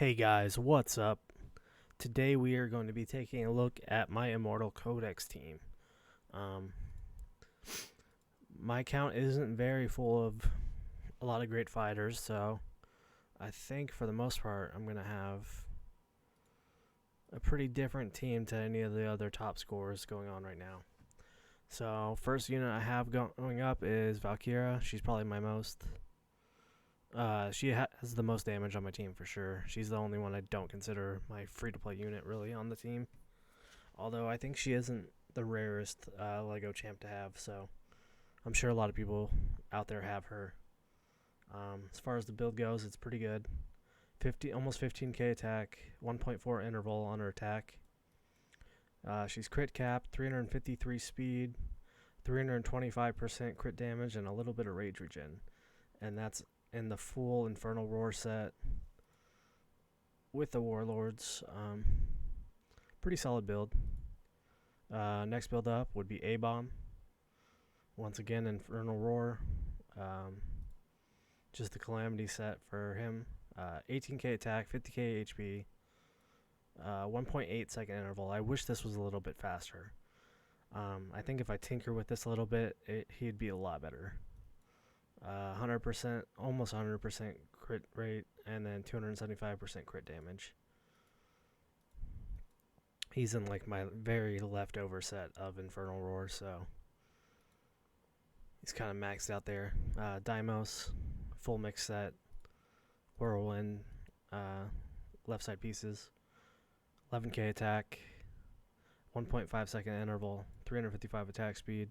Hey guys, what's up? Today we are going to be taking a look at my Immortal codex team. Um, my account isn't very full of a lot of great fighters, so I think for the most part I'm going to have a pretty different team to any of the other top scorers going on right now. So first unit I have going up is Valkyria. She's probably my most she has the most damage on my team for sure. She's the only one I don't consider my free-to-play unit really on the team. Although I think she isn't the rarest Lego champ to have, so I'm sure a lot of people out there have her. As far as the build goes, it's pretty good. Almost 15k attack, 1.4 interval on her attack. She's crit cap, 353 speed, 325% crit damage, and a little bit of rage regen. And that's in the full Infernal Roar set with the Warlords. Pretty solid build. Next build up would be A-Bomb. Once again, Infernal Roar. Just the Calamity set for him. 18k attack, 50k HP, 1.8 second interval. I wish this was a little bit faster. I think if I tinker with this a little bit, he'd be a lot better. 100%, almost 100% crit rate, and then 275% crit damage. He's in like my very leftover set of Infernal Roar, so he's kind of maxed out there. Deimos, full mix set, Whirlwind, left side pieces, 11k attack, 1.5 second interval, 355 attack speed,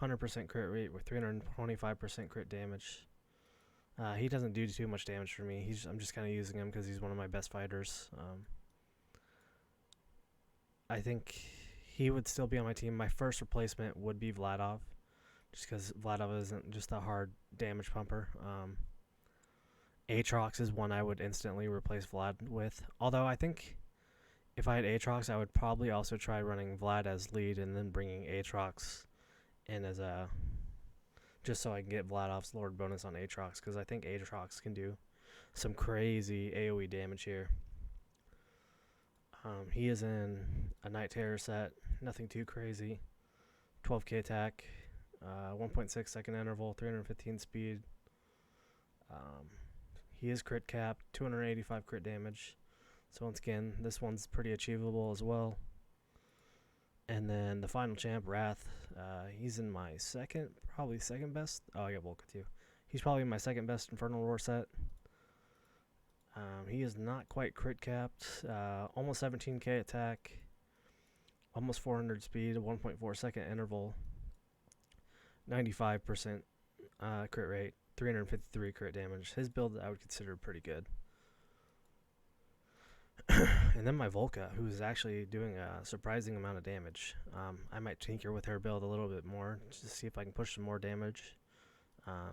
100% crit rate with 325% crit damage. He doesn't do too much damage for me. I'm just kind of using him because he's one of my best fighters. I think he would still be on my team. My first replacement would be Vladov, just because Vladov isn't just a hard damage pumper. Aatrox is one I would instantly replace Vlad with. Although I think if I had Aatrox, I would probably also try running Vlad as lead and then bringing Aatrox in as a... just so I can get Vladov's Lord bonus on Aatrox, because I think Aatrox can do some crazy AoE damage here. He is in a Night Terror set, nothing too crazy. 12k attack, 1.6 second interval, 315 speed. He is crit capped, 285 crit damage. So once again, this one's pretty achievable as well. And then the final champ, Wrath. He's in my probably second best. Oh, I got Volca too. He's probably my second best Infernal Roar set. He is not quite crit capped. Almost 17k attack. Almost 400 speed, 1.4 second interval. 95% crit rate. 353 crit damage. His build I would consider pretty good. And then my Volca, who's actually doing a surprising amount of damage. I might tinker with her build a little bit more just to see if I can push some more damage.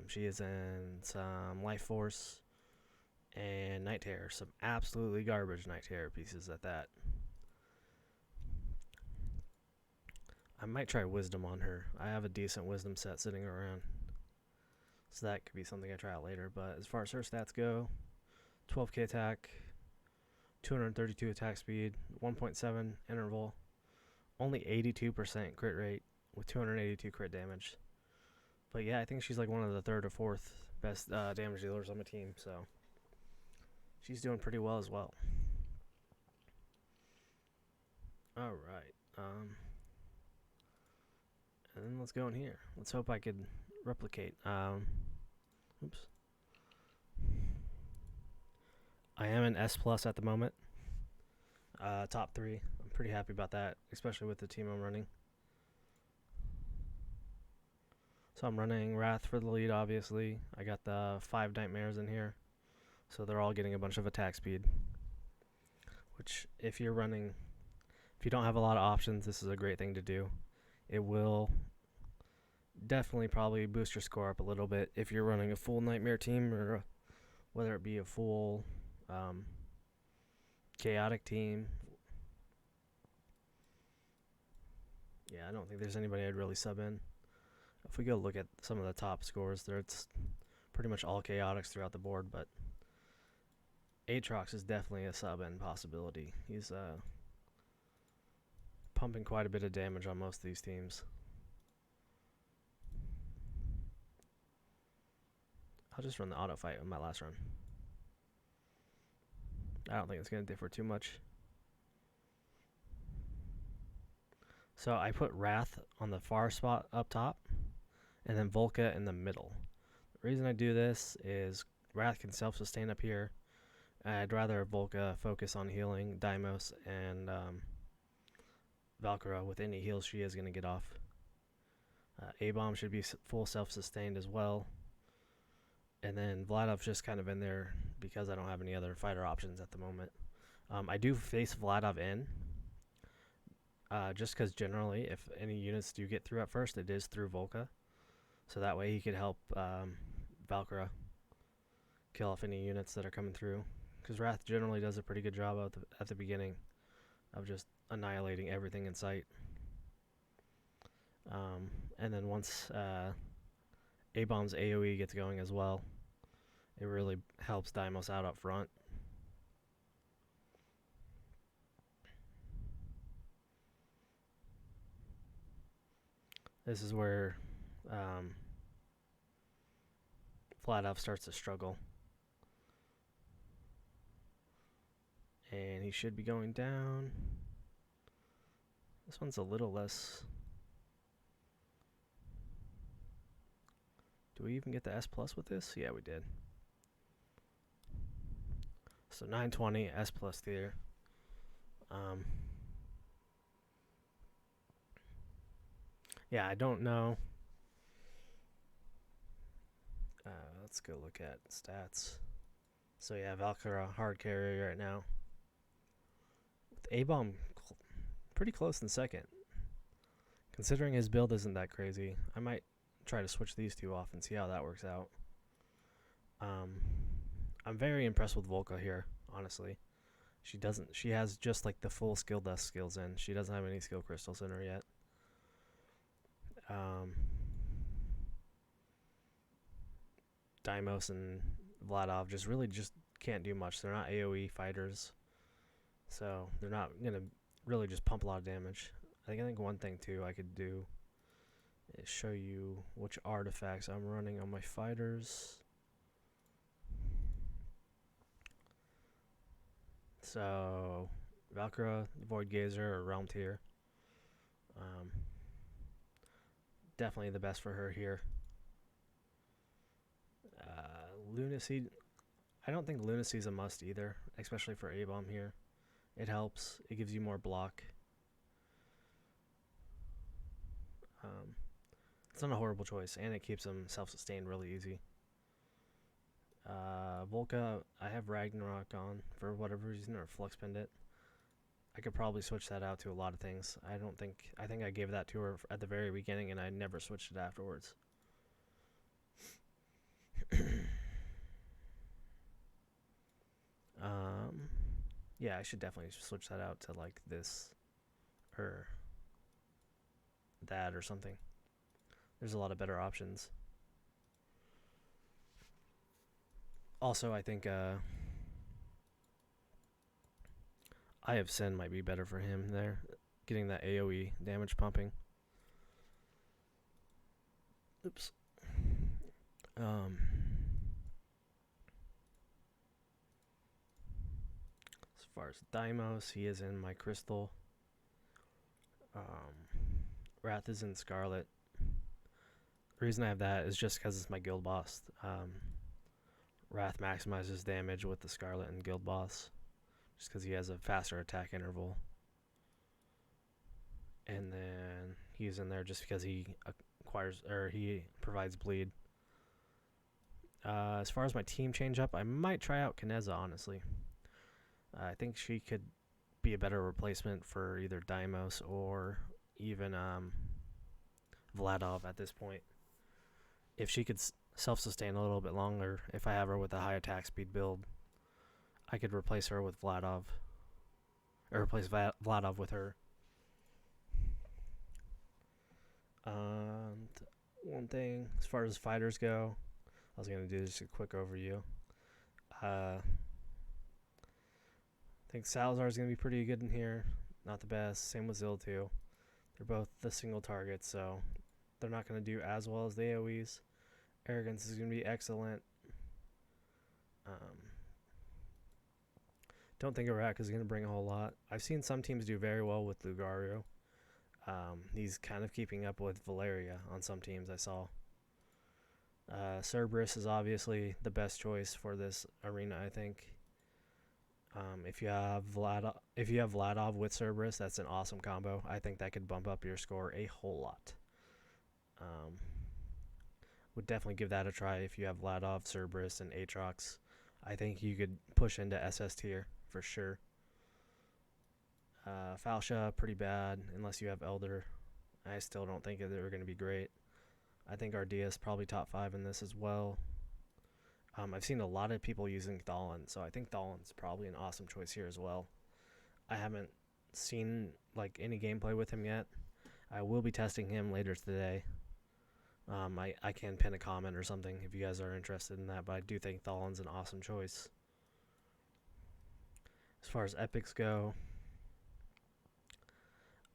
She is in some Life Force and Night Terror. Some absolutely garbage Night Terror pieces at that. I might try Wisdom on her. I have a decent Wisdom set sitting around, so that could be something I try out later. But as far as her stats go, 12k attack, 232 attack speed, 1.7 interval, only 82% crit rate with 282 crit damage. But yeah, I think she's like one of the third or fourth best damage dealers on my team, so she's doing pretty well as well. Alright, and then let's go in here. Let's hope I could replicate. Oops. I am an S+ at the moment. Top 3. I'm pretty happy about that, especially with the team I'm running. So I'm running Wrath for the lead, obviously. I got the 5 Nightmares in here, so they're all getting a bunch of attack speed. Which, if you don't have a lot of options, this is a great thing to do. It will definitely probably boost your score up a little bit if you're running a full Nightmare team, or whether it be a full chaotic team. Yeah, I don't think there's anybody I'd really sub in. If we go look at some of the top scores, it's pretty much all chaotics throughout the board, but Aatrox is definitely a sub-end possibility. He's pumping quite a bit of damage on most of these teams. I'll just run the auto fight in my last run. I don't think it's going to differ too much. So I put Wrath on the far spot up top, and then Volca in the middle. The reason I do this is Wrath can self-sustain up here. I'd rather Volca focus on healing Deimos and Valkyra with any heals she is going to get off. A-Bomb should be full self-sustained as well. And then Vladov's just kind of in there because I don't have any other fighter options at the moment. I do face Vladov in, just because generally if any units do get through at first, it is through Volca. So that way he could help Valkyra kill off any units that are coming through. Because Wrath generally does a pretty good job at the beginning of just annihilating everything in sight. And then once A-Bomb's AoE gets going as well, it really helps Deimos out up front. This is where Vladov starts to struggle. And he should be going down. This one's a little less. Do we even get the S plus with this? Yeah, we did. So 920 S plus tier. Yeah, I don't know. Let's go look at stats. So yeah, Valkyra hard carry right now. With A-Bomb pretty close in second. Considering his build isn't that crazy, I might try to switch these two off and see how that works out. I'm very impressed with Volca here, honestly. She has just like the full skill dust skills in. She doesn't have any skill crystals in her yet. Deimos and Vladov just can't do much. They're not AoE fighters, so they're not gonna really just pump a lot of damage. I think one thing too I could do is show you which artifacts I'm running on my fighters. So Valkyra, Void Gazer, or Realm Tier. Definitely the best for her here. Lunacy, I don't think Lunacy's a must either, especially for A-Bomb here. It helps. It gives you more block. It's not a horrible choice, and it keeps them self-sustained really easy. Volca, I have Ragnarok on for whatever reason, or Flux Pendant. I could probably switch that out to a lot of things. I think I gave that to her at the very beginning, and I never switched it afterwards. Yeah, I should definitely switch that out to like this or that or something. There's a lot of better options. Also, I think Eye of Sin might be better for him there, getting that AoE damage pumping. Oops. As far as Deimos, he is in my crystal. Wrath is in Scarlet. The reason I have that is just because it's my guild boss. Wrath maximizes damage with the Scarlet and guild boss, just because he has a faster attack interval. And then he's in there just because he provides bleed. As far as my team change up, I might try out Kineza, honestly. I think she could be a better replacement for either Deimos or even Vladov at this point. If she could self-sustain a little bit longer, if I have her with a high attack speed build, I could replace her with Vladov. Or replace Vladov with her. One thing, as far as fighters go, I was going to do just a quick overview. I think Salazar is going to be pretty good in here. Not the best. Same with Zill too. They're both the single targets, so they're not going to do as well as the AoEs. Arrogance is going to be excellent. Don't think Iraq is going to bring a whole lot. I've seen some teams do very well with Lugario. He's kind of keeping up with Valeria on some teams I saw. Cerberus is obviously the best choice for this arena, I think. If you have Vladov with Cerberus, that's an awesome combo. I think that could bump up your score a whole lot. Would definitely give that a try if you have Vladov, Cerberus, and Aatrox. I think you could push into SS tier for sure. Falsha, pretty bad unless you have Elder. I still don't think they're going to be great. I think Ardia is probably top 5 in this as well. I've seen a lot of people using Thalon, so I think Thalon's probably an awesome choice here as well. I haven't seen like any gameplay with him yet. I will be testing him later today. I can pin a comment or something if you guys are interested in that, but I do think Thalon's an awesome choice. As far as epics go,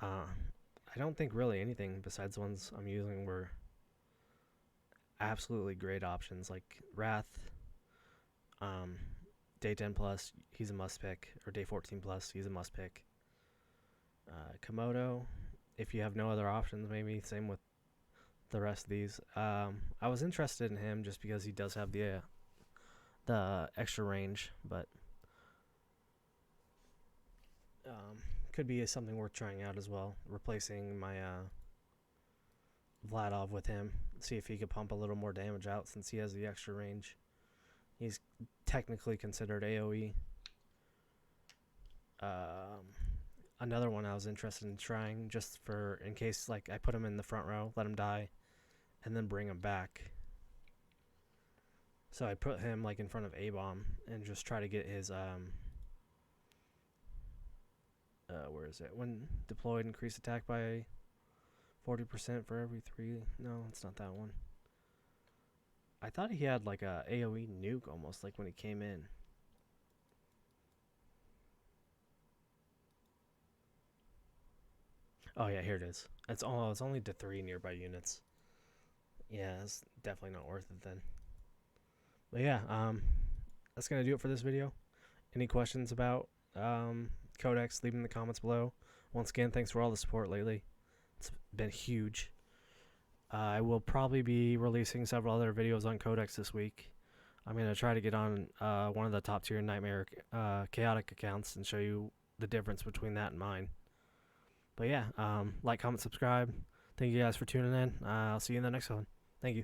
I don't think really anything besides the ones I'm using were absolutely great options. Like Wrath, day 10 plus, he's a must pick, or day 14 plus, he's a must pick. Komodo, if you have no other options, maybe same with the rest of these. I was interested in him just because he does have the extra range, but could be something worth trying out as well. Replacing my Vladov with him, see if he could pump a little more damage out since he has the extra range. He's technically considered AoE. Another one I was interested in trying, just for in case like I put him in the front row, let him die, and then bring him back. So I put him like in front of A-Bomb and just try to get his where is it? When deployed, increase attack by 40% for every 3. No, it's not that one. I thought he had like a AoE nuke almost, like when he came in. Oh yeah, here it is. It's only to 3 nearby units. Yeah, it's definitely not worth it then. But yeah, that's gonna do it for this video. Any questions about codex, leave them in the comments below. Once again, thanks for all the support lately. It's been huge. I will probably be releasing several other videos on codex this week. I'm going to try to get on one of the top tier Nightmare chaotic accounts and show you the difference between that and mine. But yeah, like, comment, subscribe. Thank you guys for tuning in. I'll see you in the next one. Thank you.